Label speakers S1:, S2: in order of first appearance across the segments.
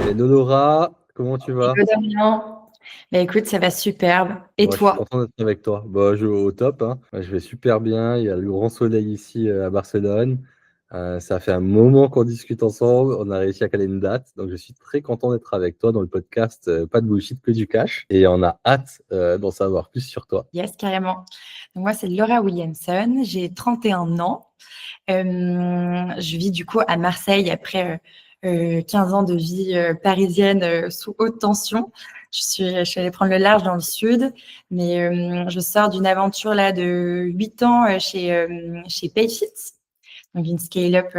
S1: Hello Laura, comment tu vas?
S2: Hello Damien. Bah écoute, ça va superbe. Et
S1: Moi, je suis
S2: toi?
S1: content d'être avec toi. Bah, je vais au top, hein. Je vais super bien. Il y a le grand soleil ici à Barcelone. Ça fait un moment qu'on discute ensemble. On a réussi à caler une date. Donc, je suis très content d'être avec toi dans le podcast Pas de bullshit, que du cash. Et on a hâte d'en savoir plus sur toi.
S2: Yes, carrément. Donc moi, c'est Laura Williamson. J'ai 31 ans. Je vis du coup à Marseille après 15 ans de vie parisienne sous haute tension. Je suis allée prendre le large dans le sud, mais je sors d'une aventure là de 8 ans chez Payfit, donc une scale-up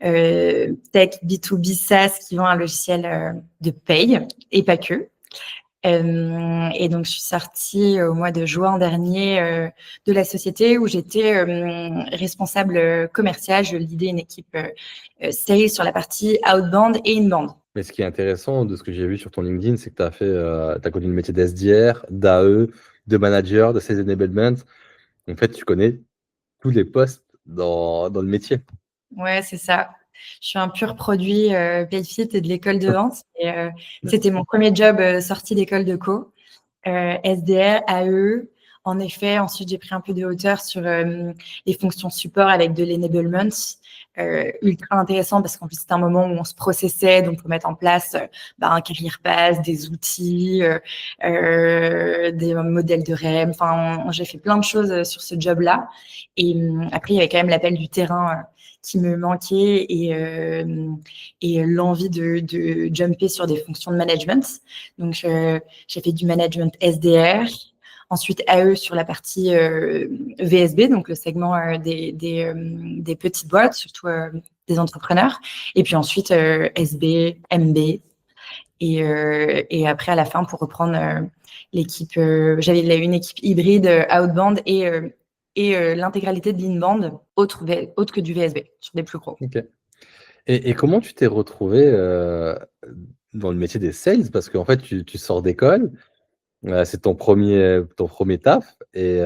S2: tech B2B SaaS qui vend un logiciel de paye et pas que. Et donc, je suis sortie au mois de juin dernier de la société où j'étais responsable commercial. Je lidais une équipe sales sur la partie outbound et inbound.
S1: Mais ce qui est intéressant de ce que j'ai vu sur ton LinkedIn, c'est que tu as t'as connu le métier d'SDR, d'AE, de manager, de sales enablement. En fait, tu connais tous les postes dans le métier.
S2: Ouais, c'est ça. Je suis un pur produit Payfit et de l'école de vente. Et, c'était mon premier job sorti d'école de co. SDR, AE. En effet, ensuite, j'ai pris un peu de hauteur sur les fonctions support avec de l'enablement. Ultra intéressant parce qu'en plus, c'est un moment où on se processait, donc pour mettre en place un career pass, des outils, des modèles de REM. Enfin, j'ai fait plein de choses sur ce job-là. Et après, il y avait quand même l'appel du terrain qui me manquait et l'envie de jumper sur des fonctions de management. Donc, j'ai fait du management SDR, ensuite AE sur la partie VSB, donc le segment des petites boîtes, surtout des entrepreneurs, et puis ensuite SB, MB, et après à la fin pour reprendre l'équipe, j'avais une équipe hybride outbound et l'intégralité de l'inbound autre que du VSB sur des plus gros.
S1: Ok. Et comment tu t'es retrouvé dans le métier des sales? Parce qu'en fait, tu sors d'école, c'est ton premier taf. Et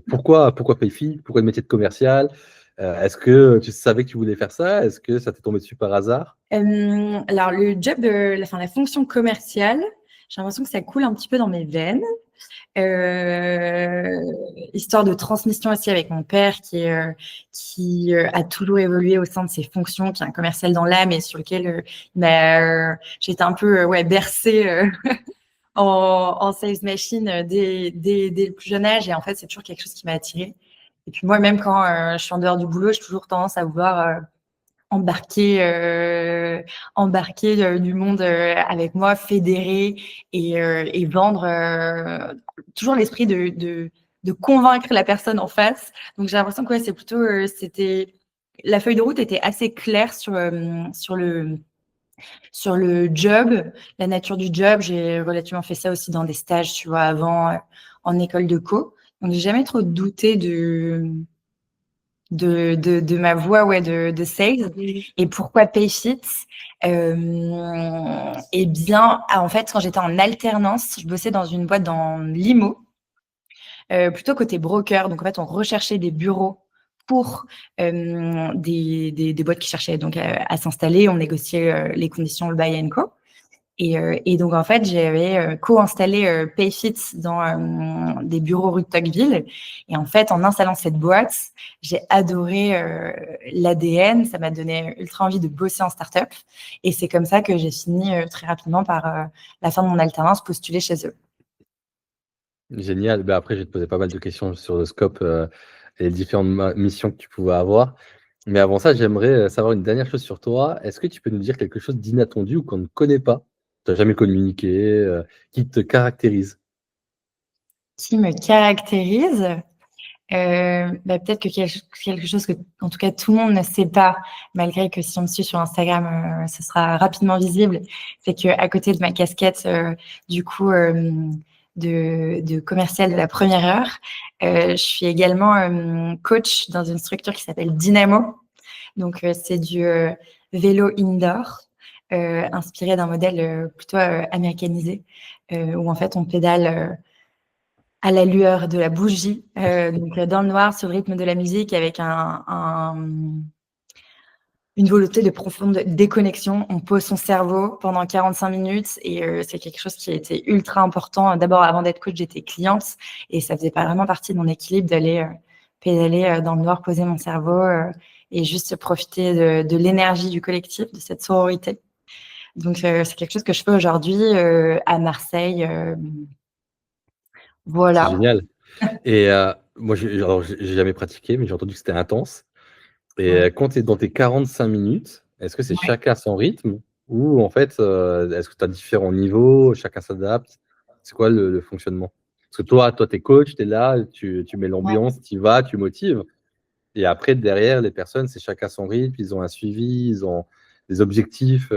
S1: pourquoi Payfit? Pourquoi le métier de commercial? Est-ce que tu savais que tu voulais faire ça? Est-ce que ça t'est tombé dessus par hasard?
S2: Alors, le job la fonction commerciale, j'ai l'impression que ça coule un petit peu dans mes veines. Histoire de transmission aussi avec mon père qui a toujours évolué au sein de ses fonctions, qui est un commercial dans l'âme et sur lequel j'ai été un peu bercée en sales machine dès le plus jeune âge. Et en fait, c'est toujours quelque chose qui m'a attirée. Et puis moi, même quand je suis en dehors du boulot, j'ai toujours tendance à vouloir embarquer du monde avec moi, fédérer et vendre toujours l'esprit de convaincre la personne en face. Donc j'ai l'impression que c'est plutôt c'était la feuille de route était assez claire sur le job, la nature du job. J'ai relativement fait ça aussi dans des stages, tu vois, avant en école de co. Donc j'ai jamais trop douté de ma voix de sales. Et pourquoi Payfit? Eh bien, en fait, quand j'étais en alternance, je bossais dans une boîte dans l'IMO, plutôt côté broker. Donc, en fait, on recherchait des bureaux pour des boîtes qui cherchaient donc à s'installer. On négociait les conditions, le buy and co. Et donc, en fait, j'avais co-installé Payfit dans des bureaux rue de Tocqueville. Et en fait, en installant cette boîte, j'ai adoré l'ADN. Ça m'a donné ultra envie de bosser en start-up. Et c'est comme ça que j'ai fini très rapidement par la fin de mon alternance postuler chez eux.
S1: Génial. Ben après, je vais te poser pas mal de questions sur le scope et les différentes missions que tu pouvais avoir. Mais avant ça, j'aimerais savoir une dernière chose sur toi. Est-ce que tu peux nous dire quelque chose d'inattendu ou qu'on ne connaît pas? Tu n'as jamais communiqué, qui te caractérise?
S2: Qui me caractérise? Peut-être que quelque chose que, en tout cas, tout le monde ne sait pas, malgré que si on me suit sur Instagram, ce sera rapidement visible. C'est que à côté de ma casquette, du coup, de commercial de la première heure, je suis également coach dans une structure qui s'appelle Dynamo. Donc, c'est du vélo indoor, inspiré d'un modèle plutôt américanisé, où en fait on pédale à la lueur de la bougie, donc dans le noir, sur le rythme de la musique, avec une volonté de profonde déconnexion. On pose son cerveau pendant 45 minutes et c'est quelque chose qui a été ultra important. D'abord, avant d'être coach, j'étais cliente et ça faisait pas vraiment partie de mon équilibre d'aller pédaler dans le noir, poser mon cerveau et juste profiter de l'énergie du collectif, de cette sororité. Donc, c'est quelque chose que je fais aujourd'hui à Marseille.
S1: C'est
S2: Voilà.
S1: génial. Et moi, j'ai jamais pratiqué, mais j'ai entendu que c'était intense. Et
S2: Ouais.
S1: quand tu es dans tes 45 minutes, est-ce que c'est
S2: Ouais.
S1: chacun son rythme ou en fait, est-ce que tu as différents niveaux, chacun s'adapte? C'est quoi le fonctionnement? Parce que toi, tu es coach, tu es là, tu mets l'ambiance, tu y vas, tu motives. Et après, derrière, les personnes, c'est chacun son rythme, ils ont un suivi, ils ont des objectifs.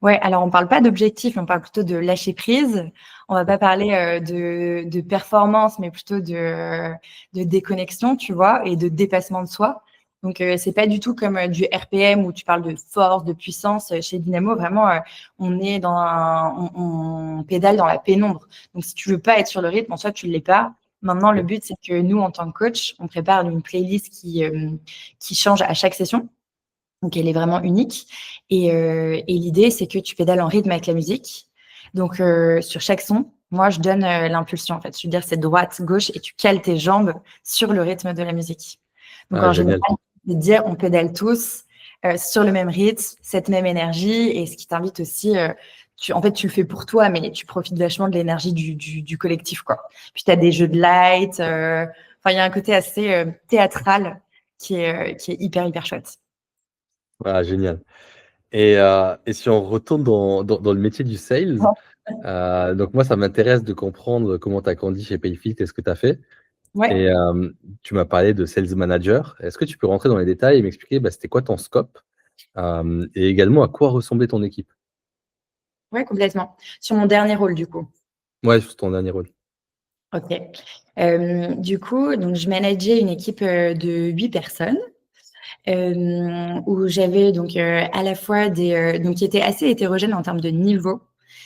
S2: Ouais, alors on parle pas d'objectif, on parle plutôt de lâcher prise. On va pas parler de performance, mais plutôt de déconnexion, tu vois, et de dépassement de soi. Donc c'est pas du tout comme du RPM où tu parles de force, de puissance. Chez Dynamo, vraiment, on est on pédale dans la pénombre. Donc si tu veux pas être sur le rythme, en soi tu l'es pas. Maintenant, le
S1: Ok.
S2: but c'est que nous, en tant que coach, on prépare une playlist qui change à chaque session. Donc, elle est vraiment unique. Et l'idée, c'est que tu pédales en rythme avec la musique. Donc, sur chaque son, moi, je donne l'impulsion, en fait. Je veux dire, c'est droite, gauche, et tu cales tes jambes sur le rythme de la musique. Donc,
S1: Ah,
S2: en général,
S1: génial.
S2: je veux dire, on pédale tous sur le même rythme, cette même énergie. Et ce qui t'invite aussi, en fait, tu le fais pour toi, mais tu profites vachement de l'énergie du collectif, quoi. Puis, tu as des jeux de light. Enfin, il y a un côté assez théâtral qui est hyper, hyper chouette.
S1: Ah, génial. Et si on retourne dans le métier du sales, donc moi, ça m'intéresse de comprendre comment tu as grandi chez Payfit et ce que tu as fait.
S2: Ouais.
S1: Et tu m'as parlé de sales manager. Est-ce que tu peux rentrer dans les détails et m'expliquer bah, c'était quoi ton scope et également à quoi ressemblait ton équipe?
S2: Ouais, complètement. Sur mon dernier rôle, du coup.
S1: Ouais, sur ton dernier rôle.
S2: OK. Du coup, donc je manageais une équipe, de 8 personnes, où j'avais donc, à la fois donc qui étaient assez hétérogènes en termes de niveau.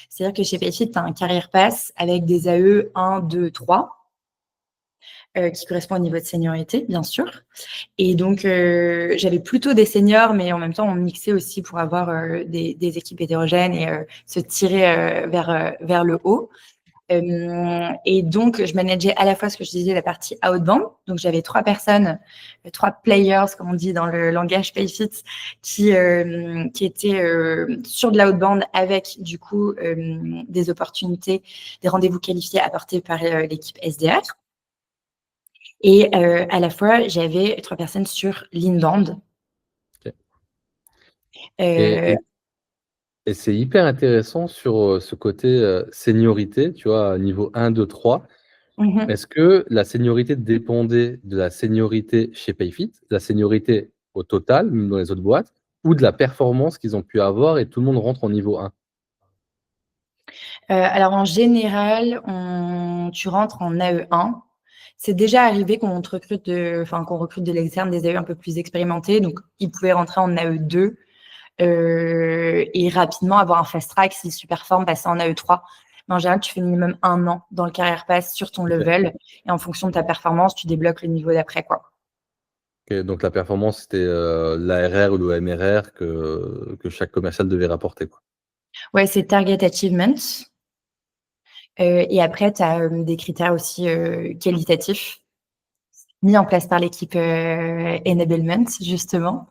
S2: C'est-à-dire que chez Payfit, tu as un carrière pass avec des AE 1, 2, 3, qui correspond au niveau de seniorité, bien sûr. Et donc, j'avais plutôt des seniors, mais en même temps, on mixait aussi pour avoir, des équipes hétérogènes et se tirer, vers le haut. Et donc, je manageais à la fois ce que je disais, la partie outbound. Donc, j'avais 3 personnes, 3 players, comme on dit dans le langage Payfit, qui étaient sur de l'outbound avec, du coup, des opportunités, des rendez-vous qualifiés apportés par l'équipe SDR. Et à la fois, j'avais 3 personnes sur l'inbound.
S1: Ok. Et,
S2: Euh,
S1: et- et c'est hyper intéressant sur ce côté seniorité, tu vois, niveau 1, 2, 3.
S2: mhm.
S1: Est-ce que la seniorité dépendait de la seniorité chez Payfit, de la seniorité au total, même dans les autres boîtes, ou de la performance qu'ils ont pu avoir et tout le monde rentre en niveau 1?
S2: Alors en général, tu rentres en AE1. C'est déjà arrivé qu'on recrute de l'externe des AE un peu plus expérimentés, donc ils pouvaient rentrer en AE2 et rapidement avoir un fast track s'ils superforment, passer en AE3. Mais en général, tu fais minimum 1 an dans le carrière pass sur ton
S1: Ok.
S2: level et en fonction de ta performance, tu débloques le niveau d'après, quoi.
S1: Ok, donc la performance, c'était l'ARR ou le MRR que chaque commercial devait rapporter, quoi.
S2: Ouais, c'est target achievement. Et après, tu as des critères aussi qualitatifs mis en place par l'équipe Enablement, justement,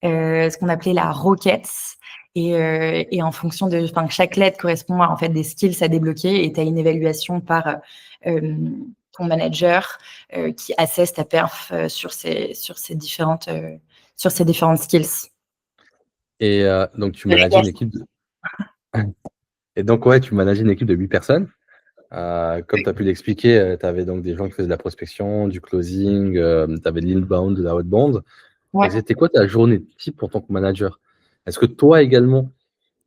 S2: ce qu'on appelait la roquette. Et en fonction de, enfin, chaque lettre correspond à en fait des skills à débloquer et tu as une évaluation par ton manager qui assesse ta perf sur ces différentes skills.
S1: Et donc, tu manageais une
S2: Vérification.
S1: équipe de... Et donc, ouais, tu manageais une équipe de 8 personnes. Comme tu as pu l'expliquer, tu avais donc des gens qui faisaient de la prospection, du closing, tu avais de l'inbound, de la outbound. Et
S2: Ouais.
S1: c'était quoi ta journée type en tant que manager? Est-ce que toi également,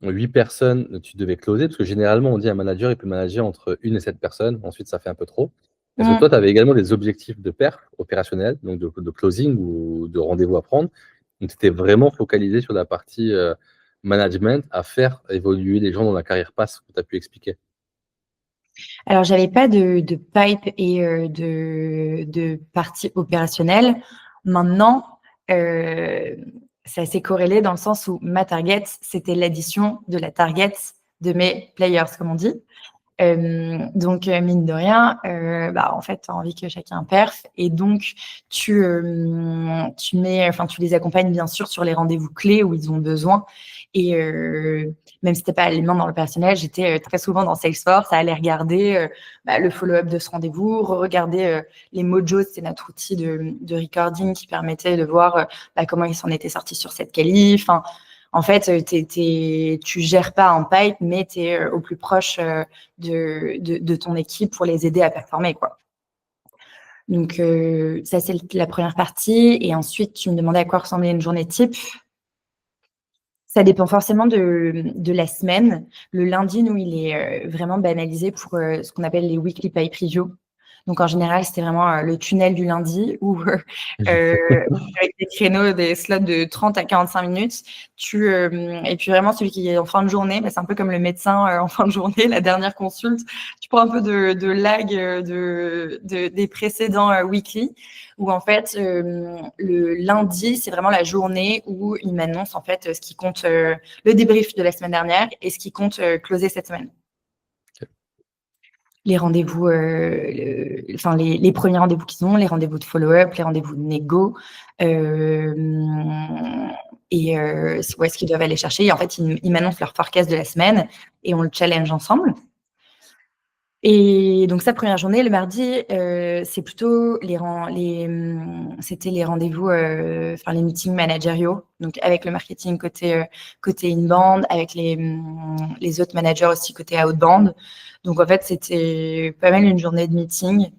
S1: 8 personnes, tu devais closer? Parce que généralement, on dit un manager, il peut manager entre 1 et 7 personnes. Ensuite, ça fait un peu trop. Est-ce que
S2: Mm.
S1: toi, tu avais également des objectifs de perf opérationnels, donc de closing ou de rendez-vous à prendre? Donc, tu étais vraiment focalisé sur la partie management, à faire évoluer les gens dans la carrière pass que tu as pu expliquer.
S2: Alors, j'avais pas de pipe et de partie opérationnelle. Maintenant, c'est assez corrélé dans le sens où ma target, c'était l'addition de la target de mes players, comme on dit. Donc, mine de rien, en fait, tu as envie que chacun perf et donc tu les accompagnes bien sûr sur les rendez-vous clés où ils ont besoin et même si tu pas les mains dans le personnel, j'étais très souvent dans Salesforce à aller regarder le follow-up de ce rendez-vous, regarder les mojos, c'est notre outil de recording qui permettait de voir comment ils s'en étaient sortis sur cette qualif. En fait, tu gères pas un pipe, mais tu es au plus proche de ton équipe pour les aider à performer, quoi. Donc, ça, c'est la première partie. Et ensuite, tu me demandais à quoi ressemblait une journée type. Ça dépend forcément de la semaine. Le lundi, nous, il est vraiment banalisé pour ce qu'on appelle les weekly pipe reviews. Donc, en général, c'était vraiment le tunnel du lundi où, avec des créneaux, des slots de 30 à 45 minutes, et puis vraiment, celui qui est en fin de journée, c'est un peu comme le médecin en fin de journée, la dernière consulte. Tu prends un peu de lag des précédents weekly, où en fait, le lundi, c'est vraiment la journée où il m'annonce en fait ce qui compte, le débrief de la semaine dernière et ce qui compte closer cette semaine. Les rendez-vous, les premiers rendez-vous qu'ils ont, les rendez-vous de follow-up, les rendez-vous de négo, où est-ce qu'ils doivent aller chercher. Et en fait, ils m'annoncent leur forecast de la semaine et on le challenge ensemble. Et donc, sa première journée, le mardi, c'est plutôt c'était les rendez-vous, les meetings managériaux, donc avec le marketing côté inbound, avec les autres managers aussi côté outbound. Donc, en fait, c'était pas mal une journée de meeting.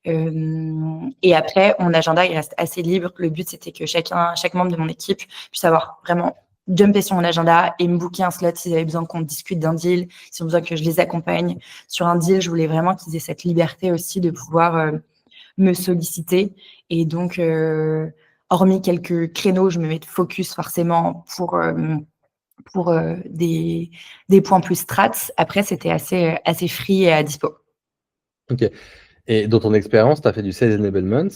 S2: Et après, mon agenda, il reste assez libre. Le but, c'était que chaque membre de mon équipe puisse avoir vraiment jumper sur mon agenda et me booker un slot s'ils avaient besoin qu'on discute d'un deal, s'ils ont besoin que je les accompagne sur un deal. Je voulais vraiment qu'ils aient cette liberté aussi de pouvoir me solliciter. Et donc, hormis quelques créneaux, je me mets de focus forcément pour des points plus strats. Après, c'était assez free et à dispo.
S1: Ok. Et dans ton expérience, tu as fait du sales enablement.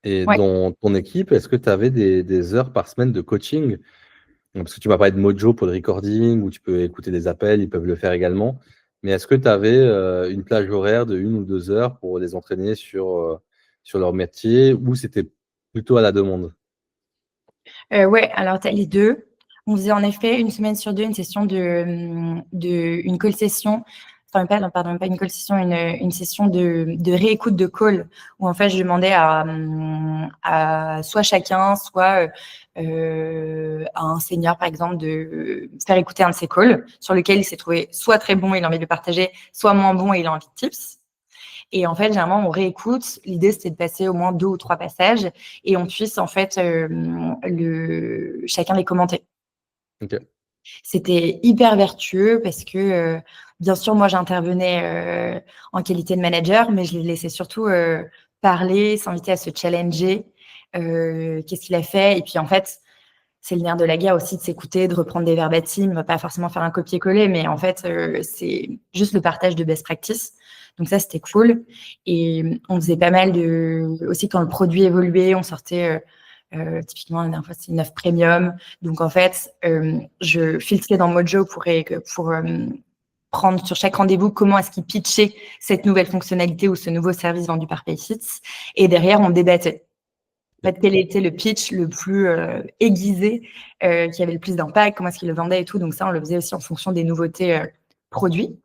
S1: Et
S2: Ouais.
S1: dans ton équipe, est-ce que tu avais des heures par semaine de coaching? Parce que tu m'as parlé de Mojo pour le recording, où tu peux écouter des appels, ils peuvent le faire également. Mais est-ce que tu avais une plage horaire de 1 ou 2 heures pour les entraîner sur leur métier, ou c'était plutôt à la demande?
S2: Ouais, alors tu as les deux. On faisait en effet une semaine sur deux une session une call session. Enfin, pardon, pas une call session, une session de réécoute de call où en fait je demandais à soit chacun, soit à un senior par exemple de faire écouter un de ses calls sur lequel il s'est trouvé soit très bon et il a envie de le partager, soit moins bon et il a envie de tips. Et en fait, généralement, on réécoute. L'idée, c'était de passer au moins 2 ou 3 passages et on puisse, en fait, chacun les commenter.
S1: Ok.
S2: C'était hyper vertueux parce que, bien sûr, moi, j'intervenais en qualité de manager, mais je les laissais surtout parler, s'inviter à se challenger. Qu'est-ce qu'il a fait? Et puis, en fait, c'est le nerf de la guerre aussi de s'écouter, de reprendre des verbatims, pas forcément faire un copier-coller, mais en fait, c'est juste le partage de best practice. Donc ça, c'était cool. Et on faisait pas mal aussi quand le produit évoluait, on sortait typiquement la dernière fois, c'est une offre premium. Donc en fait, je filtrais dans Mojo pour prendre sur chaque rendez-vous comment est-ce qu'il pitchait cette nouvelle fonctionnalité ou ce nouveau service vendu par Payfit. Et derrière, on débattait. En fait, quel était le pitch le plus aiguisé, qui avait le plus d'impact, comment est-ce qu'il le vendait et tout. Donc ça, on le faisait aussi en fonction des nouveautés produits.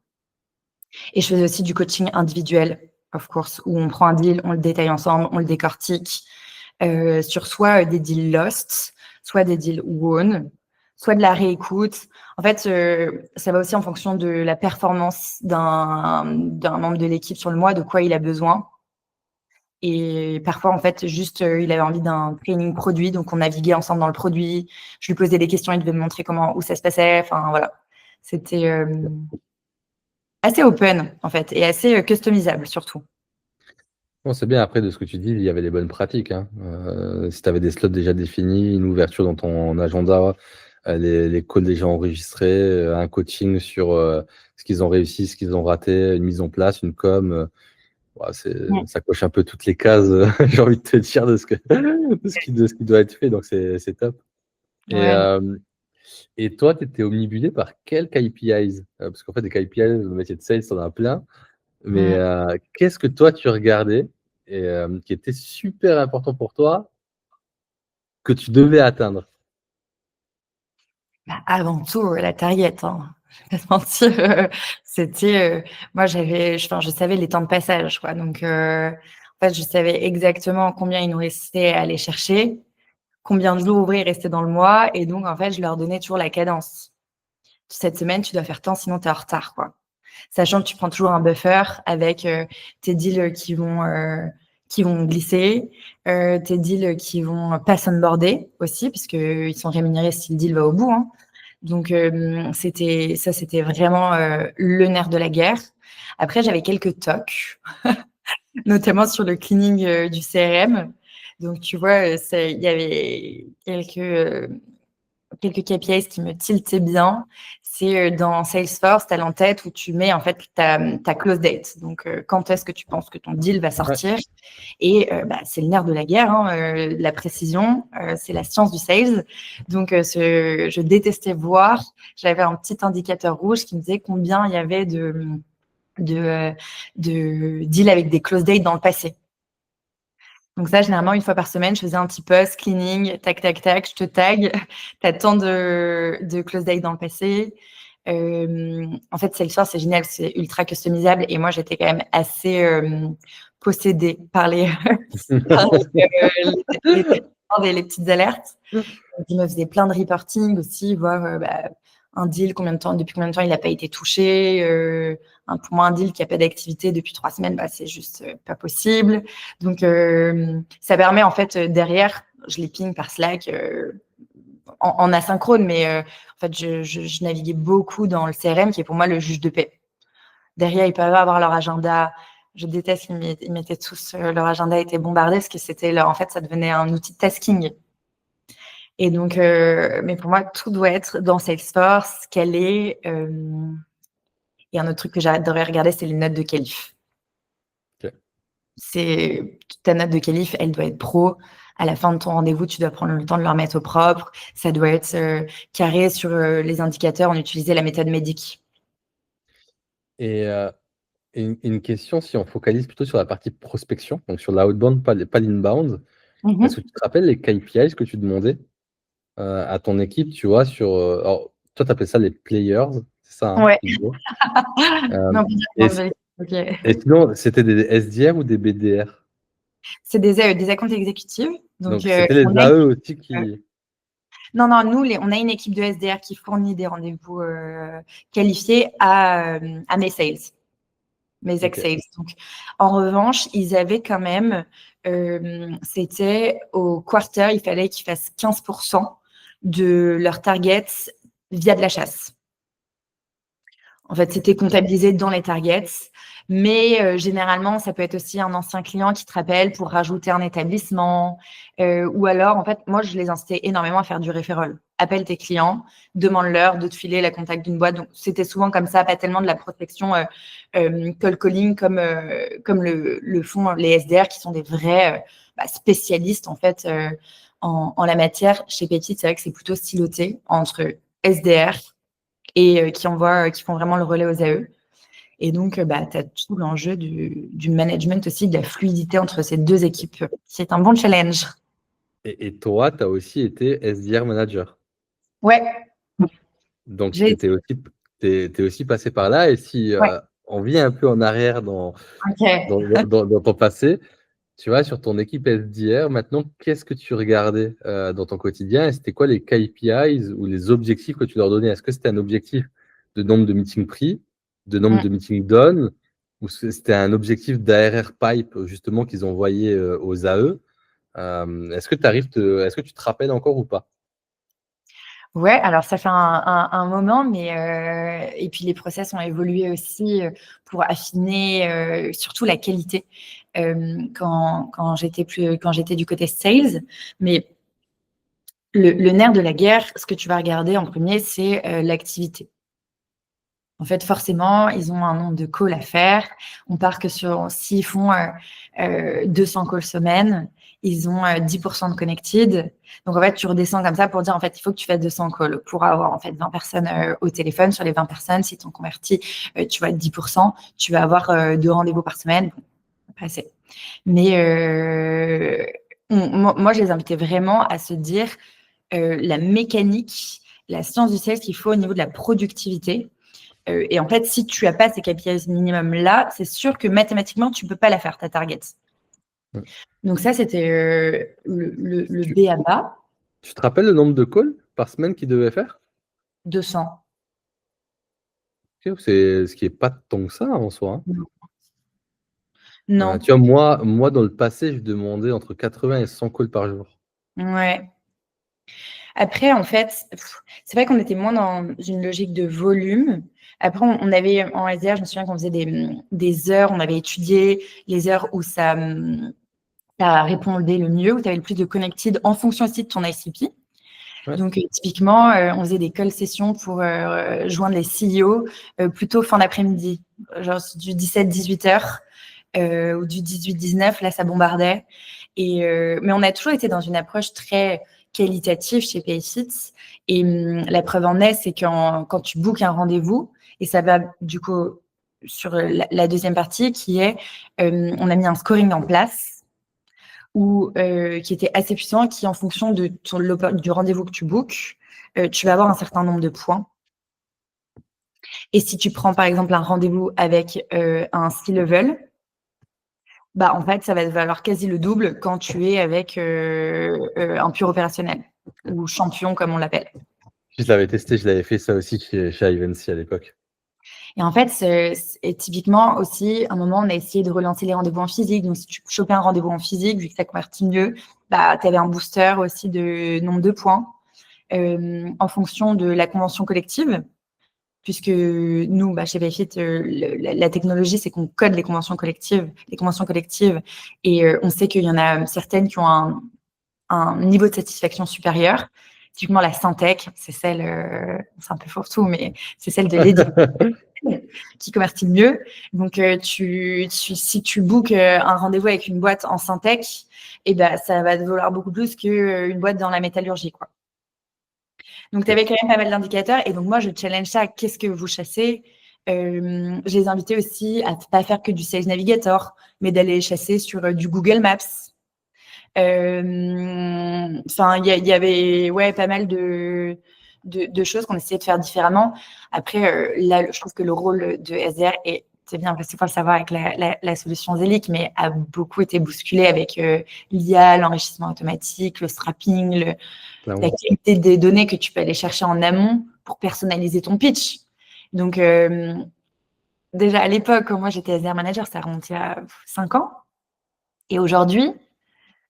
S2: Et je faisais aussi du coaching individuel, of course, où on prend un deal, on le détaille ensemble, on le décortique sur soit des deals lost, soit des deals won, soit de la réécoute. En fait, ça va aussi en fonction de la performance d'un membre de l'équipe sur le mois, de quoi il a besoin. Et parfois, en fait, juste, il avait envie d'un training produit, donc on naviguait ensemble dans le produit. Je lui posais des questions, il devait me montrer où ça se passait. Enfin, voilà. C'était assez open, en fait, et assez customisable, surtout.
S1: Bon, c'est bien, après, de ce que tu dis, il y avait les bonnes pratiques, hein. Si tu avais des slots déjà définis, une ouverture dans ton agenda, les calls déjà enregistrés, un coaching sur ce qu'ils ont réussi, ce qu'ils ont raté, une mise en place, une com. Ça coche un peu toutes les cases, j'ai envie de te dire, de ce qui doit être fait, donc c'est top. Et,
S2: Ouais.
S1: euh, et toi, tu étais omnibulé par quels KPIs? Parce qu'en fait, des KPIs, le métier de sales, t'en as plein. Mais
S2: Mm.
S1: qu'est-ce que toi, tu regardais et qui était super important pour toi, que tu devais atteindre?
S2: Bah, avant tout, la target, hein. Je vais pas te mentir, c'était, moi enfin, je savais les temps de passage, quoi. Donc, en fait, je savais exactement combien il nous restait à aller chercher, combien de jours ouvrés il restait dans le mois, et donc, en fait, je leur donnais toujours la cadence. Cette semaine, tu dois faire tant, sinon tu es en retard, quoi. Sachant que tu prends toujours un buffer avec tes deals qui vont glisser, tes deals qui vont pas s'onboarder aussi, puisqu'ils sont rémunérés si le deal va au bout, hein. Donc, c'était vraiment le nerf de la guerre. Après, j'avais quelques tocs, notamment sur le cleaning du CRM. Donc, tu vois, il y avait quelques KPIs qui me tiltaient bien. C'est dans Salesforce, tu as l'entête où tu mets en fait ta close date. Donc, quand est-ce que tu penses que ton deal va
S1: Ouais.
S2: sortir? Et c'est le nerf de la guerre, hein, la précision, c'est la science du sales. Donc, je détestais voir. J'avais un petit indicateur rouge qui me disait combien il y avait de deals avec des close dates dans le passé. Donc ça, généralement, une fois par semaine, je faisais un petit post, cleaning, tac, tac, tac, je te tag. Tu as tant de close dates dans le passé. En fait, Salesforce, c'est génial, c'est ultra customisable. Et moi, j'étais quand même assez possédée par par les petites alertes. Donc, je me faisais plein de reporting aussi, voir un deal, depuis combien de temps il n'a pas été touché. Pour moi, un deal qui n'a pas d'activité depuis 3 semaines, c'est juste pas possible. Donc, ça permet en fait derrière, je les ping par Slack en asynchrone, mais en fait, je naviguais beaucoup dans le CRM qui est pour moi le juge de paix. Derrière, ils peuvent avoir leur agenda. Je déteste qu'ils mettaient tous leur agenda était bombardé parce que en fait, ça devenait un outil de tasking. Et donc, mais pour moi, tout doit être dans Salesforce, calé. Et un autre truc que j'adorerais regarder, c'est les notes de qualif.
S1: Ok.
S2: Ta note de qualif, elle doit être pro. À la fin de ton rendez-vous, tu dois prendre le temps de le remettre au propre. Ça doit être carré sur les indicateurs. On utilisait la méthode MEDDIC.
S1: Et une question, si on focalise plutôt sur la partie prospection, donc sur l'outbound, pas l'inbound, est-ce que tu te rappelles les KPIs que tu demandais à ton équipe, tu vois, alors, toi, tu appelles ça les players, c'est ça, hein,
S2: Ouais.
S1: plutôt. Euh,
S2: Non,
S1: et,
S2: ok.
S1: et sinon, c'était des SDR ou des BDR?
S2: C'est des accounts exécutifs. Donc,
S1: Donc, c'était les
S2: on a
S1: AE aussi
S2: euh,
S1: qui.
S2: non, nous, on a une équipe de SDR qui fournit des rendez-vous qualifiés à mes sales, mes
S1: Ok.
S2: ex-sales. Donc, en revanche, ils avaient quand même, c'était au quarter, il fallait qu'ils fassent 15% de leur target via de la chasse. En fait, c'était comptabilisé dans les targets. Mais généralement, ça peut être aussi un ancien client qui te rappelle pour rajouter un établissement. Ou alors, en fait, moi, je les incitais énormément à faire du referral. Appelle tes clients, demande-leur de te filer la contact d'une boîte. Donc, c'était souvent comme ça, pas tellement de la protection cold calling comme le font les SDR qui sont des vrais spécialistes, en fait, en la matière. Chez Petit, c'est vrai que c'est plutôt siloté entre SDR et qui font vraiment le relais aux AE. Et donc, tu as tout l'enjeu du management aussi, de la fluidité entre ces deux équipes. C'est un bon challenge.
S1: Et toi, tu as aussi été SDR manager.
S2: Ouais,
S1: Donc, tu
S2: j'ai
S1: es aussi passé par là. Et si
S2: ouais,
S1: on vient un peu en arrière
S2: ok.
S1: dans ton passé, tu vois, sur ton équipe SDR, maintenant, qu'est-ce que tu regardais dans ton quotidien et c'était quoi les KPIs ou les objectifs que tu leur donnais? Est-ce que c'était un objectif de nombre de meetings pris, de nombre
S2: Mm.
S1: de meetings done, ou c'était un objectif d'ARR pipe justement qu'ils envoyaient aux AE? Est-ce que tu te rappelles encore ou pas?
S2: Ouais, alors ça fait un moment, mais et puis les process ont évolué aussi pour affiner surtout la qualité quand j'étais du côté sales. Mais le nerf de la guerre, ce que tu vas regarder en premier, c'est l'activité. En fait, forcément, ils ont un nombre de calls à faire. On part que s'ils font 200 calls semaine, ils ont 10% de connected. Donc, en fait, tu redescends comme ça pour dire, en fait, il faut que tu fasses 200 calls pour avoir, en fait, 20 personnes au téléphone. Sur les 20 personnes, si tu en convertis, tu vois, 10%, tu vas avoir 2 rendez-vous par semaine. Bon, après, mais moi, je les invitais vraiment à se dire la mécanique, la science du sales qu'il faut au niveau de la productivité. Et en fait, si tu n'as pas ces KPIs minimum-là, c'est sûr que mathématiquement, tu ne peux pas la faire, ta target. Donc ça, c'était le
S1: Tu,
S2: B à bas.
S1: tu te rappelles le nombre de calls par semaine qu'ils devaient faire?
S2: 200.
S1: Ok, c'est ce qui est pas tant que ça en soi, hein.
S2: Non.
S1: Tu vois, moi, dans le passé, je demandais entre 80 et 100 calls par jour.
S2: Ouais. Après, en fait, c'est vrai qu'on était moins dans une logique de volume. Après, on avait en SDR, je me souviens qu'on faisait des heures, on avait étudié les heures où ça répondait le mieux, où tu avais le plus de connected en fonction aussi de ton ICP.
S1: Ouais.
S2: Donc, typiquement, on faisait des call sessions pour joindre les CEO plutôt fin d'après-midi, genre du 17-18 heures ou du 18-19, là, ça bombardait. Mais on a toujours été dans une approche très qualitative chez Payfit. Et la preuve en est, c'est quand tu bookes un rendez-vous, et ça va du coup sur la deuxième partie qui est, on a mis un scoring en place qui était assez puissant, qui en fonction du rendez-vous que tu bookes, tu vas avoir un certain nombre de points. Et si tu prends par exemple un rendez-vous avec un C-level, bah, en fait, ça va te valoir quasi le double quand tu es avec un pur opérationnel ou champion, comme on l'appelle.
S1: Je l'avais testé, je l'avais fait ça aussi chez Ivancy à l'époque.
S2: Et en fait, typiquement aussi, à un moment, on a essayé de relancer les rendez-vous en physique. Donc, si tu chopais un rendez-vous en physique, vu que ça convertit mieux, bah, tu avais un booster aussi de nombre de points en fonction de la convention collective. Puisque nous, chez Payfit, la technologie, c'est qu'on code les conventions collectives, et on sait qu'il y en a certaines qui ont un niveau de satisfaction supérieur. Typiquement, la Syntec, c'est celle, c'est un peu fourre-tout, mais c'est celle de l'édition qui convertit le mieux. Donc, si tu bookes un rendez-vous avec une boîte en Syntec, eh ben, ça va te valoir beaucoup plus qu'une boîte dans la métallurgie, quoi. Donc, tu avais quand même pas mal d'indicateurs. Et donc, moi, je challenge ça. Qu'est-ce que vous chassez? Je les invitais aussi à ne pas faire que du Sales Navigator, mais d'aller chasser sur du Google Maps. Enfin, il y avait pas mal de choses qu'on essayait de faire différemment. Après, là, je trouve que le rôle de SDR c'est bien parce qu'il faut le savoir avec la solution Zelic, mais a beaucoup été bousculé avec l'IA, l'enrichissement automatique, le strapping, la qualité des données que tu peux aller chercher en amont pour personnaliser ton pitch. Donc, déjà à l'époque, quand moi j'étais SDR manager, ça remontait à 5 ans. Et aujourd'hui,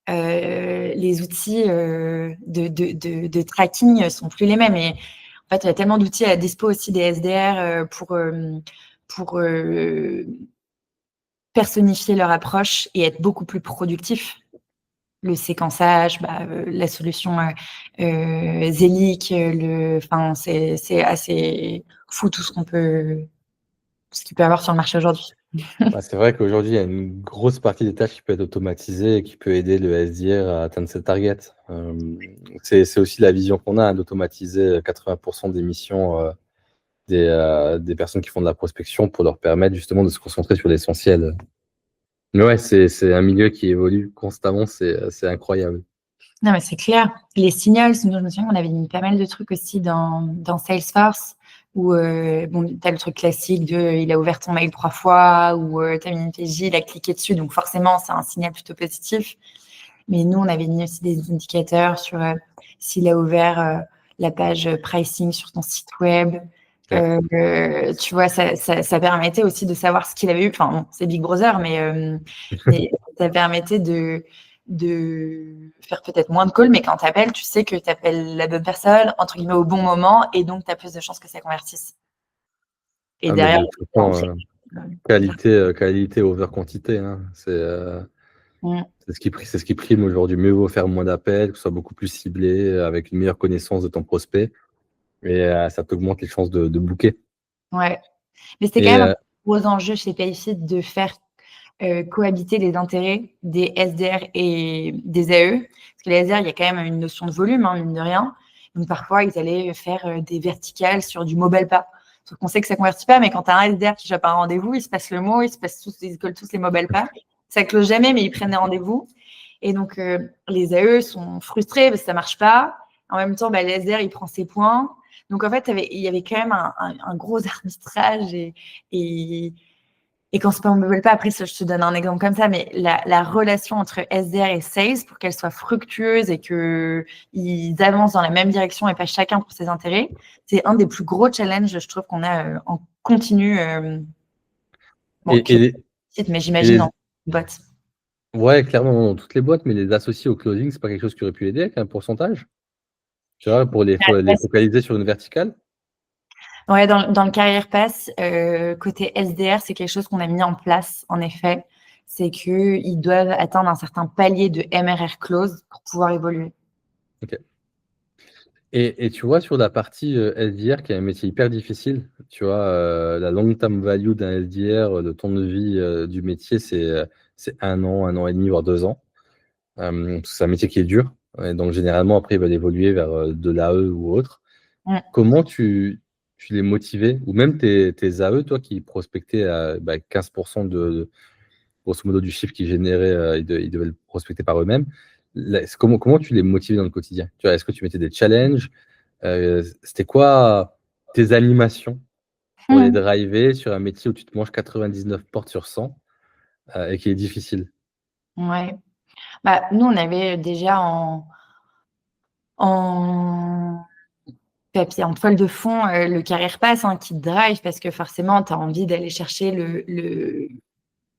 S2: les outils de tracking ne sont plus les mêmes. Et en fait, il y a tellement d'outils à dispo aussi des SDR pour personnifier leur approche et être beaucoup plus productif. Le séquençage, la solution Zelic, c'est assez fou tout ce qu'il peut y avoir sur le marché aujourd'hui.
S1: C'est vrai qu'aujourd'hui, il y a une grosse partie des tâches qui peut être automatisée et qui peut aider le SDR à atteindre ses targets. C'est aussi la vision qu'on a, d'automatiser 80% des missions des personnes qui font de la prospection pour leur permettre justement de se concentrer sur l'essentiel. Mais ouais, c'est un milieu qui évolue constamment, c'est incroyable.
S2: Non, mais c'est clair. Les signals, je me souviens qu'on avait mis pas mal de trucs aussi dans Salesforce où tu as le truc classique de il a ouvert ton mail 3 fois ou tu as mis une PJ, il a cliqué dessus. Donc forcément, c'est un signal plutôt positif. Mais nous, on avait mis aussi des indicateurs sur s'il a ouvert la page pricing sur ton site web. Tu vois, ça permettait aussi de savoir ce qu'il avait eu. Enfin, bon, c'est Big Brother, mais ça permettait de faire peut-être moins de calls, mais quand tu appelles, tu sais que tu appelles la bonne personne, entre guillemets, au bon moment, et donc tu as plus de chances que ça convertisse. Et
S1: Mais
S2: derrière,
S1: de toute façon, qualité over quantité, hein. C'est ce qui prime aujourd'hui. Mieux vaut faire moins d'appels, que ce soit beaucoup plus ciblé, avec une meilleure connaissance de ton prospect, et ça t'augmente les chances de booker.
S2: Ouais. Mais c'était quand même un gros enjeu chez Payfit de faire cohabiter les intérêts des SDR et des AE. Parce que les SDR, il y a quand même une notion de volume, hein, mine de rien. Donc, parfois, ils allaient faire des verticales sur du mobile pas. Sauf qu'on sait que ça ne convertit pas, mais quand tu as un SDR qui chope un rendez-vous, il se passe le mot, ils collent tous les mobile pas. Ça ne close jamais, mais ils prennent des rendez-vous. Et donc, les AE sont frustrés parce que ça ne marche pas. En même temps, les SDR, il prend ses points. Donc, en fait, il y avait quand même un gros arbitrage et quand c'est pas on ne veut pas, après, je te donne un exemple comme ça, mais la relation entre SDR et Sales, pour qu'elle soit fructueuse et qu'ils avancent dans la même direction et pas chacun pour ses intérêts, c'est un des plus gros challenges, je trouve, qu'on a en continu. Bon,
S1: Et, et les,
S2: mais
S1: et
S2: j'imagine
S1: les-
S2: en boîte.
S1: Ouais, clairement, dans toutes les boîtes, mais les associer au closing, c'est pas quelque chose qui aurait pu aider avec un pourcentage? Tu vois, pour les focaliser sur une verticale?
S2: Ouais, dans le Career Pass, côté SDR, c'est quelque chose qu'on a mis en place, en effet. C'est qu'ils doivent atteindre un certain palier de MRR close pour pouvoir évoluer.
S1: Ok. Et tu vois, sur la partie SDR, qui est un métier hyper difficile, tu vois, la long-term value d'un SDR, le temps de vie du métier, c'est 1 an et demi, voire 2 ans. Parce que c'est un métier qui est dur. Et donc, généralement, après, il va évoluer vers de l'AE ou autre.
S2: Mm.
S1: Comment tu les motivais, ou même tes AE, toi, qui prospectaient à 15% grosso modo, du chiffre qu'ils généraient, ils devaient le prospecter par eux-mêmes. Comment tu les motivais dans le quotidien? Tu vois, est-ce que tu mettais des challenges? C'était quoi tes animations pour les driver sur un métier où tu te manges 99 portes sur 100 et qui est difficile?
S2: Ouais. Nous, on avait déjà en papier, en toile de fond, le Career Pass, hein, qui te drive parce que forcément, tu as envie d'aller chercher le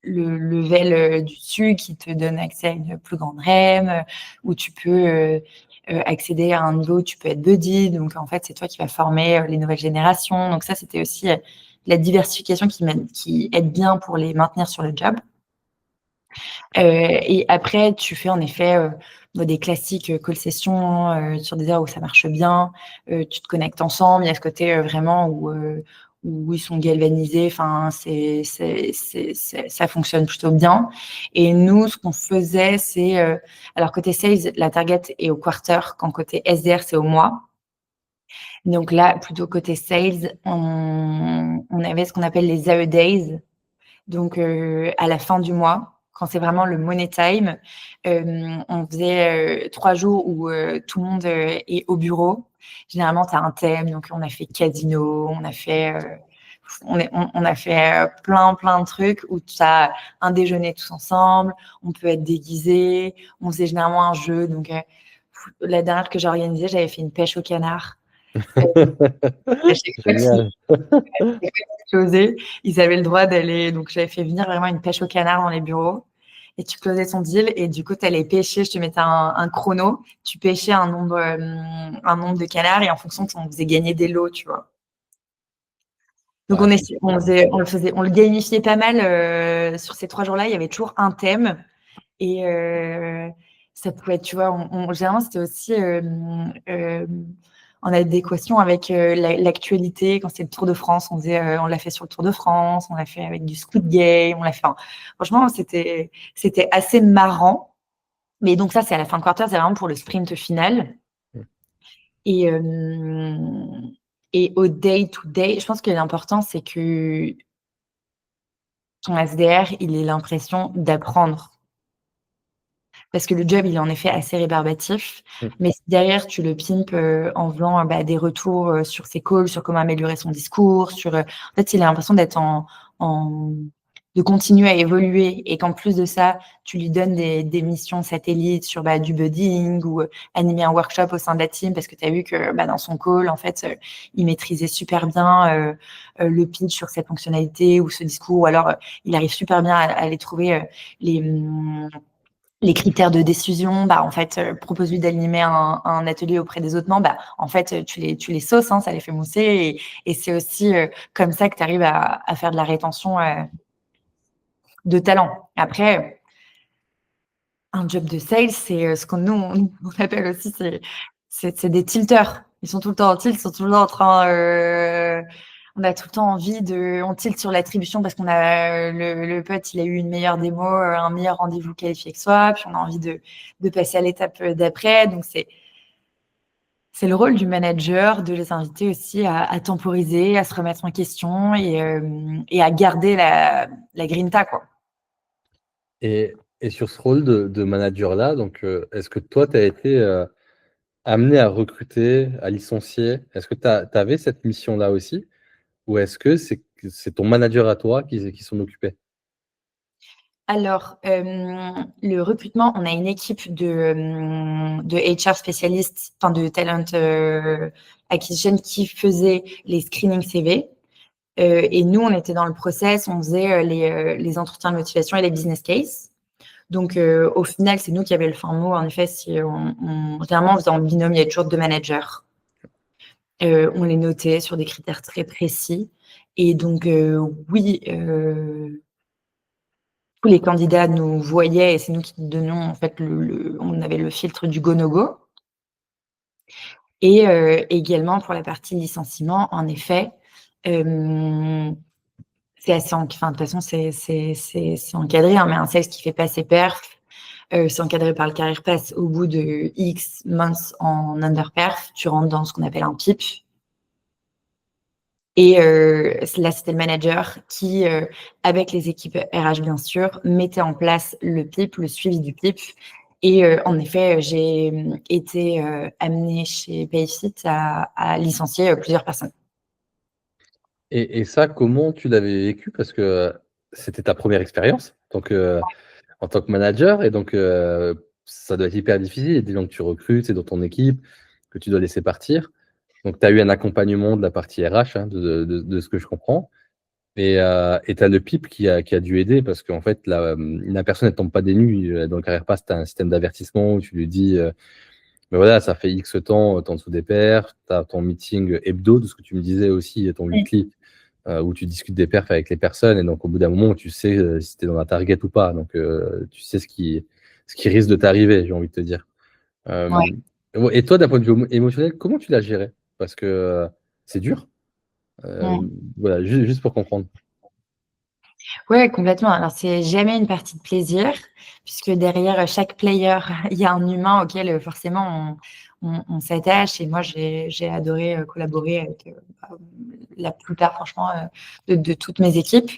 S2: level du dessus qui te donne accès à une plus grande REM, où tu peux accéder à un niveau où tu peux être buddy. Donc, en fait, c'est toi qui vas former les nouvelles générations. Donc, ça, c'était aussi la diversification qui aide bien pour les maintenir sur le job. Et après, tu fais en effet des classiques call sessions sur des heures où ça marche bien. Tu te connectes ensemble. Il y a ce côté vraiment où ils sont galvanisés. Enfin, ça fonctionne plutôt bien. Et nous, ce qu'on faisait, c'est alors côté sales, la target est au quarter, quand côté SDR, c'est au mois. Donc là, plutôt côté sales, on avait ce qu'on appelle les AE Days. Donc, à la fin du mois, quand c'est vraiment le money time, on faisait 3 jours où tout le monde est au bureau. Généralement, tu as un thème. Donc, on a fait casino, on a fait plein de trucs où tu as un déjeuner tous ensemble. On peut être déguisé. On faisait généralement un jeu. Donc, la dernière que j'ai organisée, j'avais fait une pêche au canard. À chaque fois
S1: Génial.
S2: closaient, ils avaient le droit d'aller. Donc, j'avais fait venir vraiment une pêche au canard dans les bureaux. Et tu closais ton deal et du coup, tu allais pêcher. Je te mettais un chrono. Tu pêchais un nombre de canards et en fonction, on faisait gagner des lots, tu vois. Donc,
S1: Ah, c'est super.
S2: on le gamifiait pas mal sur ces 3 jours-là. Il y avait toujours un thème et ça pouvait être, tu vois, généralement, c'était aussi en adéquation avec l'actualité. Quand c'était le Tour de France, on l'a fait sur le Tour de France, on l'a fait avec du Squid Game, franchement, c'était assez marrant. Mais donc ça, c'est à la fin de quarter, c'est vraiment pour le sprint final. Et, et au day to day, je pense que l'important, c'est que ton SDR, il ait l'impression d'apprendre. Parce que le job, il est en effet assez rébarbatif. Mais si derrière, tu le pimpes en faisant des retours sur ses calls, sur comment améliorer son discours, en fait, il a l'impression d'être de continuer à évoluer et qu'en plus de ça, tu lui donnes des missions satellites sur du budding ou animer un workshop au sein de la team parce que tu as vu que dans son call, en fait, il maîtrisait super bien le pitch sur cette fonctionnalité ou ce discours, ou alors il arrive super bien à aller trouver les critères de décision. En fait, propose-lui d'animer un atelier auprès des autres membres. En fait, tu les sauces, hein, ça les fait mousser. Et c'est aussi comme ça que tu arrives à faire de la rétention de talent. Après, un job de sales, c'est ce qu'on nous on appelle aussi, c'est des tilters. Ils sont tout le temps en tilt, ils sont tout le temps en train on a tout le temps envie on tilte sur l'attribution parce qu'on a le pote, il a eu une meilleure démo, un meilleur rendez-vous qualifié que soi, puis on a envie de passer à l'étape d'après. Donc c'est le rôle du manager de les inviter aussi à temporiser, à se remettre en question et à garder la grinta, quoi.
S1: Et sur ce rôle de manager-là, donc, est-ce que toi, tu as été amené à recruter, à licencier? Est-ce que tu avais cette mission-là aussi? Ou est-ce que c'est ton manager à toi qui s'en occupait?
S2: Alors, le recrutement, on a une équipe de HR spécialistes, enfin de talent acquisition qui faisait les screening CV. Et nous, on était dans le process, on faisait les entretiens de motivation et les business cases. Donc, au final, c'est nous qui avions le fin mot. En effet, si généralement, on faisait en binôme, il y a toujours deux managers. On les notait sur des critères très précis. Et donc, oui, tous les candidats nous voyaient et c'est nous qui donnions, en fait, on avait le filtre du go-no-go. Et également, pour la partie licenciement, en effet, c'est assez, enfin, de toute façon, c'est encadré, hein, mais un sales qui fait pas ses perfs, c'est encadré par le Career Pass. Au bout de X months en under perf, tu rentres dans ce qu'on appelle un PIP. Et là, c'était le manager qui, avec les équipes RH bien sûr, mettait en place le PIP, le suivi du PIP. Et en effet, j'ai été amenée chez Payfit à licencier plusieurs personnes.
S1: Et ça, comment tu l'avais vécu? Parce que c'était ta première expérience en tant que manager et donc ça doit être hyper difficile. Des gens que tu recrutes, c'est dans ton équipe, que tu dois laisser partir. Donc tu as eu un accompagnement de la partie RH, hein, de ce que je comprends. Et tu as le PIP qui a dû aider parce qu'en fait, la personne ne tombe pas des nues. Dans le Carrière Pass, tu as un système d'avertissement où tu lui dis mais voilà, ça fait X temps, tu es en dessous des pairs, tu as ton meeting hebdo, de ce que tu me disais aussi, ton weekly, où tu discutes des perfs avec les personnes. Et donc, au bout d'un moment, tu sais si tu es dans la target ou pas. Donc, tu sais ce qui risque de t'arriver, j'ai envie de te dire.
S2: Ouais.
S1: Et toi, d'un point de vue émotionnel, comment tu l'as géré? Parce que c'est dur.
S2: Mm.
S1: Voilà, juste pour comprendre.
S2: Ouais, complètement. Alors, c'est jamais une partie de plaisir, puisque derrière chaque player, il y a un humain auquel forcément on s'attache. Et moi, j'ai adoré collaborer avec la plupart, franchement, de toutes mes équipes.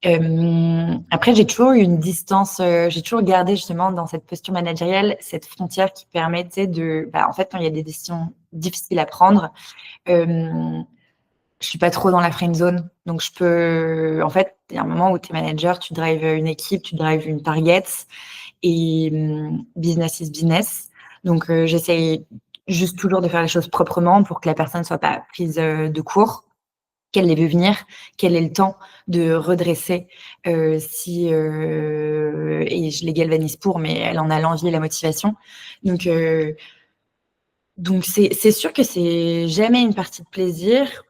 S2: Après, j'ai toujours eu une distance, j'ai toujours gardé justement dans cette posture managériale cette frontière qui permettait en fait, quand il y a des décisions difficiles à prendre, je suis pas trop dans la friend zone. Donc, en fait, il y a un moment où tu es manager, tu drives une équipe, tu drives une target et business is business. Donc, j'essaye juste toujours de faire les choses proprement pour que la personne soit pas prise de court, qu'elle les veut venir, qu'elle ait le temps de redresser et je les galvanise pour, mais elle en a l'envie et la motivation. Donc c'est sûr que c'est jamais une partie de plaisir,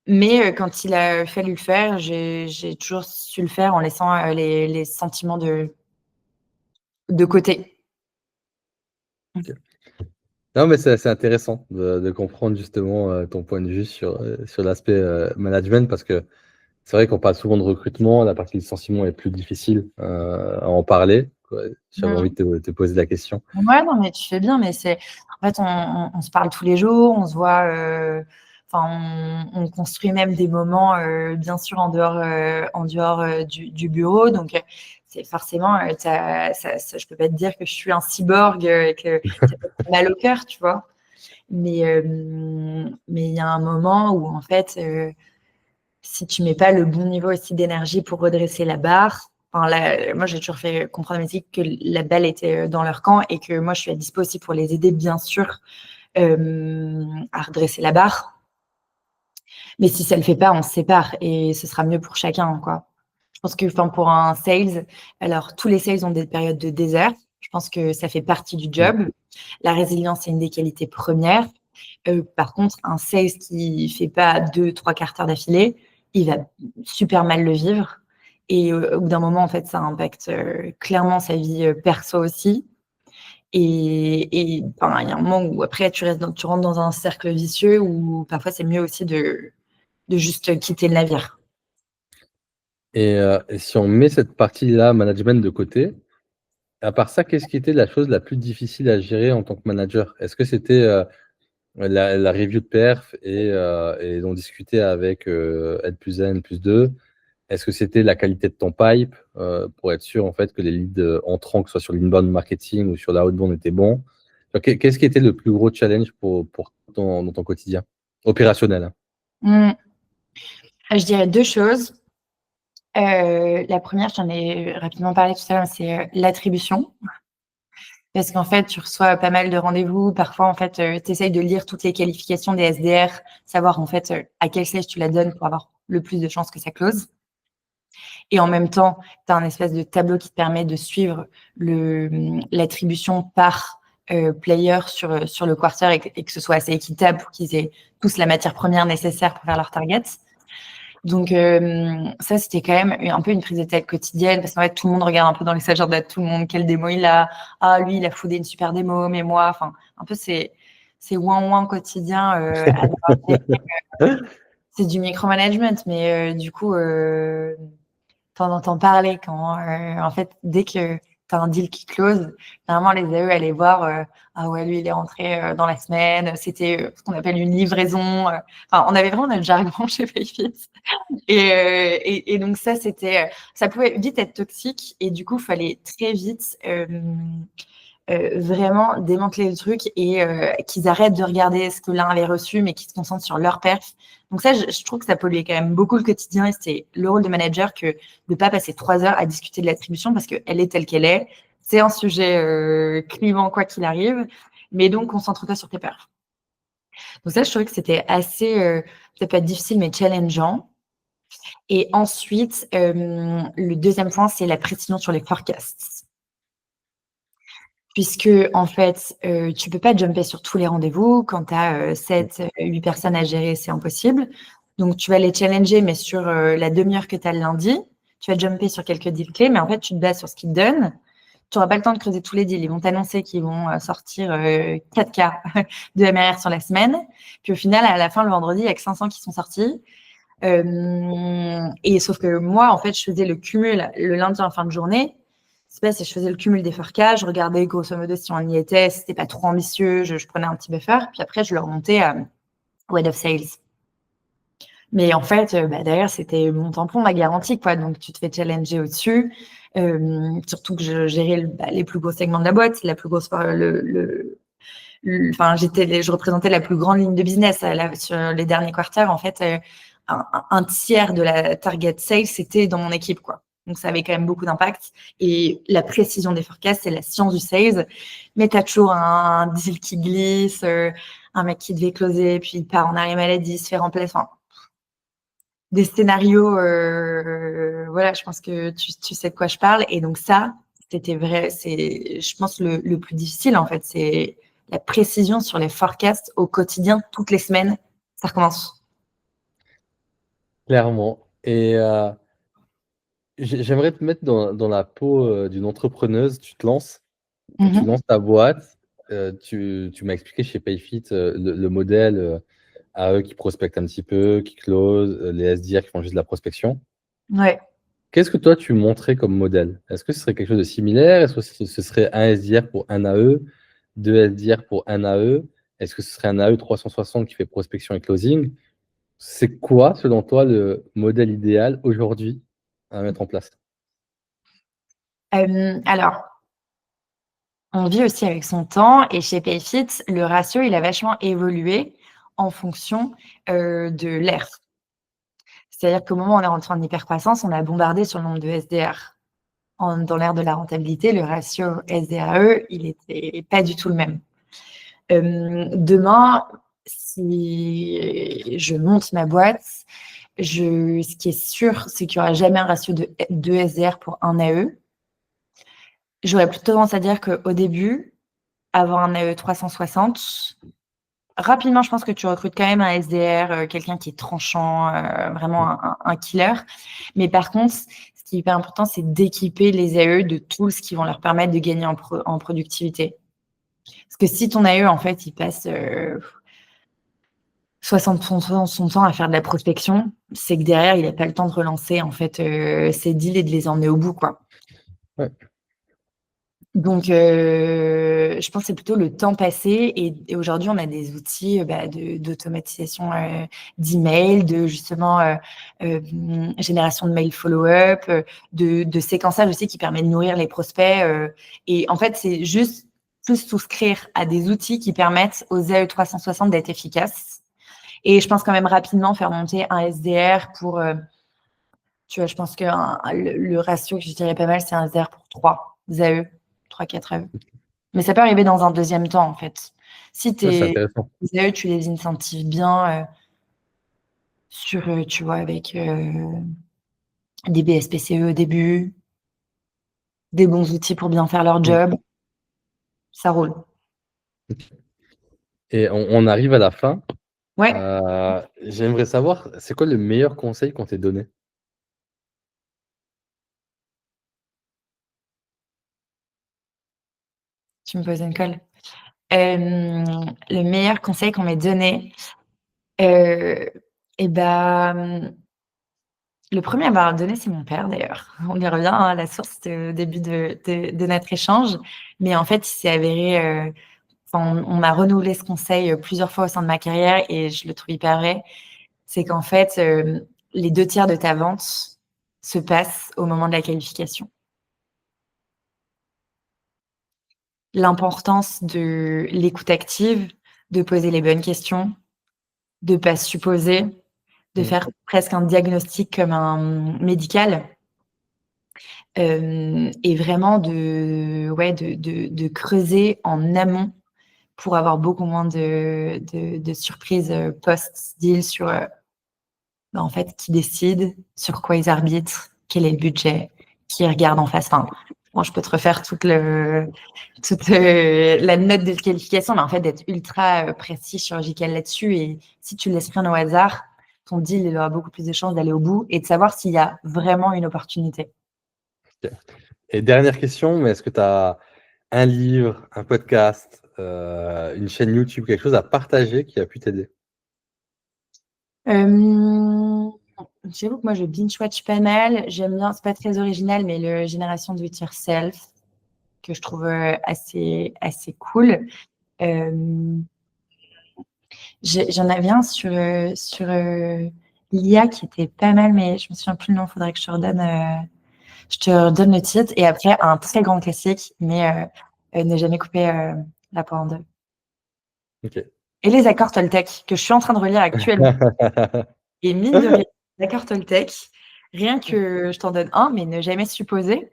S2: mais quand il a fallu le faire, j'ai toujours su le faire en laissant les sentiments de côté.
S1: Ok. Non, mais c'est intéressant de comprendre justement ton point de vue sur l'aspect management parce que c'est vrai qu'on parle souvent de recrutement, la partie licenciement est plus difficile à en parler, quoi. J'avais envie
S2: Mmh.
S1: de te poser la question.
S2: Ouais, non, mais tu fais bien, mais en fait, on se parle tous les jours, on se voit, enfin, on construit même des moments, bien sûr, en dehors du bureau. Donc, c'est forcément, je peux pas te dire que je suis un cyborg et que ça fait mal au cœur, tu vois. Mais il y a un moment où, en fait, si tu mets pas le bon niveau aussi d'énergie pour redresser la barre, enfin là, moi j'ai toujours fait comprendre à mes équipes que la balle était dans leur camp et que moi je suis à dispo aussi pour les aider bien sûr à redresser la barre. Mais si ça le fait pas, on se sépare et ce sera mieux pour chacun, quoi. Je pense que, enfin, pour un sales, alors tous les sales ont des périodes de désert. Je pense que ça fait partie du
S1: Mm.
S2: job. La résilience est une des qualités premières. Par contre, un sales qui fait pas 2-3 quarts d'heure d'affilée, il va super mal le vivre. Et au bout d'un moment, en fait, ça impacte clairement sa vie perso aussi. Et enfin, il y a un moment où après, tu rentres dans un cercle vicieux où parfois, c'est mieux aussi de juste quitter le navire.
S1: Et si on met cette partie-là, management, de côté, à part ça, qu'est-ce qui était la chose la plus difficile à gérer en tant que manager? Est-ce que c'était la review de perf et d'en discuter avec N+1, N+2? Est-ce que c'était la qualité de ton pipe pour être sûr en fait que les leads entrants, que ce soit sur l'inbound marketing ou sur la outbound, étaient bons? Qu'est-ce qui était le plus gros challenge dans ton quotidien opérationnel, hein?
S2: Je dirais deux choses. La première, j'en ai rapidement parlé tout à l'heure, c'est l'attribution. Parce qu'en fait, tu reçois pas mal de rendez-vous. Parfois, en fait, tu essayes de lire toutes les qualifications des SDR, savoir en fait à quel stage tu la donnes pour avoir le plus de chances que ça close. Et en même temps, tu as un espèce de tableau qui te permet de suivre l'attribution par player sur le quarter et que ce soit assez équitable pour qu'ils aient tous la matière première nécessaire pour faire leur target. Donc, ça, c'était quand même un peu une prise de tête quotidienne parce qu'en fait, tout le monde regarde un peu dans les agendas de tout le monde quelle démo il a. Ah, lui, il a foodé une super démo, mais moi, enfin, un peu, c'est ouin-ouin quotidien. C'est du micromanagement, mais du coup, t'en entends parler quand, en fait, dès que tu as un deal qui close, normalement, les AE allaient voir, ah ouais, lui, il est rentré dans la semaine, c'était ce qu'on appelle une livraison. Enfin, on avait vraiment notre jargon chez Payfit. Et donc, ça pouvait vite être toxique. Et du coup, il fallait très vite vraiment démanteler le truc et qu'ils arrêtent de regarder ce que l'un avait reçu, mais qu'ils se concentrent sur leur perf. Donc ça, je trouve que ça polluait quand même beaucoup le quotidien et c'était le rôle de manager que de ne pas passer 3 heures à discuter de l'attribution parce qu'elle est telle qu'elle est. C'est un sujet clivant quoi qu'il arrive, mais donc concentre-toi sur tes perfs. Donc ça, je trouvais que c'était assez, peut-être pas difficile, mais challengeant. Et ensuite, le deuxième point, c'est la précision sur les forecasts. Puisque, en fait, tu peux pas jumper sur tous les rendez-vous. Quand tu as 7, 8 personnes à gérer, c'est impossible. Donc, tu vas les challenger, mais sur la demi-heure que tu as le lundi, tu vas jumper sur quelques deals clés, mais en fait, tu te bases sur ce qu'ils te donnent. Tu n'auras pas le temps de creuser tous les deals. Ils vont t'annoncer qu'ils vont sortir 4 cas de MRR sur la semaine. Puis au final, à la fin, le vendredi, il n'y a que 500 qui sont sortis. Et sauf que moi, en fait, je faisais le cumul le lundi en fin de journée. Je faisais le cumul des forecasts, je regardais grosso modo si on y était, si c'était pas trop ambitieux, je prenais un petit buffer, puis après, je le remontais au head of sales. Mais en fait, derrière, c'était mon tampon, ma garantie, quoi. Donc, tu te fais challenger au-dessus. Surtout que je gérais les plus gros segments de la boîte, la plus grosse, enfin, je représentais la plus grande ligne de business sur les derniers quarters. En fait, un tiers de la target sales, c'était dans mon équipe, quoi. Donc, ça avait quand même beaucoup d'impact. Et la précision des forecasts, c'est la science du sales. Mais tu as toujours un deal qui glisse, un mec qui devait closer, puis il part en arrêt maladie, se fait remplacer. Enfin, des scénarios, voilà, je pense que tu sais de quoi je parle. Et donc, ça, c'était vrai. C'est, je pense, le plus difficile, en fait. C'est la précision sur les forecasts au quotidien, toutes les semaines. Ça recommence.
S1: Clairement. Et j'aimerais te mettre dans la peau d'une entrepreneuse. Tu te lances, tu
S2: Mhm.
S1: lances ta boîte. Tu m'as expliqué chez Payfit le modèle à eux qui prospectent un petit peu, qui close, les SDR qui font juste de la prospection.
S2: Ouais.
S1: Qu'est-ce que toi, tu montrais comme modèle? Est-ce que ce serait quelque chose de similaire? Est-ce que ce serait un SDR pour un AE, deux SDR pour un AE? Est-ce que ce serait un AE 360 qui fait prospection et closing? C'est quoi, selon toi, le modèle idéal aujourd'hui à mettre en place?
S2: Alors, on vit aussi avec son temps et chez Payfit, le ratio, il a vachement évolué en fonction de l'ère. C'est-à-dire qu'au moment où on est rentré en hypercroissance, on a bombardé sur le nombre de SDR. Dans l'ère de la rentabilité, le ratio SDRE, il n'était pas du tout le même. Demain, si je monte ma boîte, ce qui est sûr, c'est qu'il n'y aura jamais un ratio de 2 SDR pour un AE. J'aurais plutôt tendance à dire qu'au début, avoir un AE 360, rapidement, je pense que tu recrutes quand même un SDR, quelqu'un qui est tranchant, vraiment un killer. Mais par contre, ce qui est hyper important, c'est d'équiper les AE de tools qui vont leur permettre de gagner en productivité. Parce que si ton AE, en fait, il passe 60% de son temps à faire de la prospection, c'est que derrière, il n'a pas le temps de relancer, en fait, ses deals et de les emmener au bout, quoi.
S1: Ouais.
S2: Donc, je pense que c'est plutôt le temps passé. Et aujourd'hui, on a des outils d'automatisation d'emails, de justement génération de mail follow-up, de séquençage aussi qui permet de nourrir les prospects. Et en fait, c'est juste plus souscrire à des outils qui permettent aux AE 360 d'être efficaces. Et je pense quand même rapidement faire monter un SDR pour, tu vois, je pense que le ratio que je dirais pas mal, c'est un SDR pour 3 AE, 3-4 AE. Mais ça peut arriver dans un deuxième temps, en fait. Si
S1: Ouais, c'est
S2: tes
S1: intéressant.
S2: AE, tu les incentives bien tu vois, avec des BSPCE au début, des bons outils pour bien faire leur
S1: Mm.
S2: job, ça roule.
S1: Et on arrive à la fin.
S2: Ouais,
S1: J'aimerais savoir, c'est quoi le meilleur conseil qu'on t'ait donné?
S2: tu me poses une colle. Le meilleur conseil qu'on m'ait donné, et ben, le premier à m'avoir donné, c'est mon père d'ailleurs. On y revient à la source au début de notre échange. Mais en fait, il s'est avéré, on m'a renouvelé ce conseil plusieurs fois au sein de ma carrière et je le trouve hyper vrai. C'est qu'en fait, les 2 tiers de ta vente se passent au moment de la qualification. L'importance de l'écoute active, de poser les bonnes questions, de pas supposer, de
S1: Mm.
S2: faire presque un diagnostic comme un médical. Et vraiment de creuser en amont pour avoir beaucoup moins de surprises post-deal sur en fait qui décide, sur quoi ils arbitrent, quel est le budget, qui regarde en face. Enfin, moi, je peux te refaire toute la note de qualification, mais en fait d'être ultra précis, chirurgical là-dessus. Et si tu laisses rien au hasard, ton deal il aura beaucoup plus de chances d'aller au bout et de savoir s'il y a vraiment une opportunité.
S1: Ok. Et dernière question, mais est-ce que tu as un livre, un podcast, une chaîne YouTube, quelque chose à partager qui a pu t'aider?
S2: J'avoue que moi, je binge-watch pas mal. J'aime bien, c'est pas très original, mais le Génération Do It Yourself, que je trouve assez cool. J'en avais un sur l'IA qui était pas mal, mais je me souviens plus le nom, faudrait que je te redonne le titre. Et après, un très grand classique, mais ne jamais couper la poire en deux.
S1: Ok.
S2: Et les accords Toltec, que je suis en train de relire actuellement. Et mine de rien, les accords Toltec, rien que je t'en donne un, mais ne jamais supposer.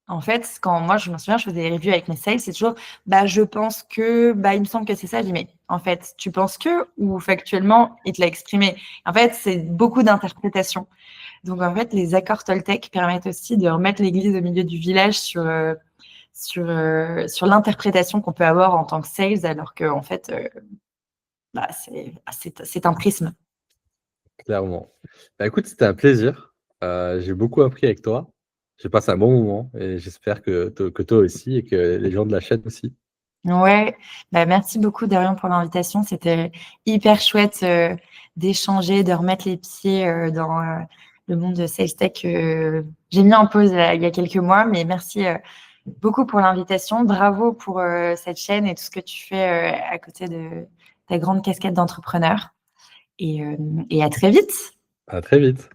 S2: En fait, quand moi, je me souviens, je faisais des reviews avec mes sales, c'est toujours, je pense que, il me semble que c'est ça. Je dis, mais en fait, tu penses que, ou factuellement, il te l'a exprimé. En fait, c'est beaucoup d'interprétation. Donc, en fait, les accords Toltec permettent aussi de remettre l'église au milieu du village sur l'interprétation qu'on peut avoir en tant que sales, alors que, en fait, c'est un prisme.
S1: Clairement. Bah, écoute, c'était un plaisir. J'ai beaucoup appris avec toi. J'ai passé un bon moment et j'espère que toi aussi et que les gens de la chaîne aussi.
S2: Ouais, merci beaucoup Dorian pour l'invitation. C'était hyper chouette d'échanger, de remettre les pieds dans le monde de Sales Tech que j'ai mis en pause il y a quelques mois. Mais merci beaucoup pour l'invitation. Bravo pour cette chaîne et tout ce que tu fais à côté de ta grande casquette d'entrepreneur. Et à très vite.
S1: À très vite.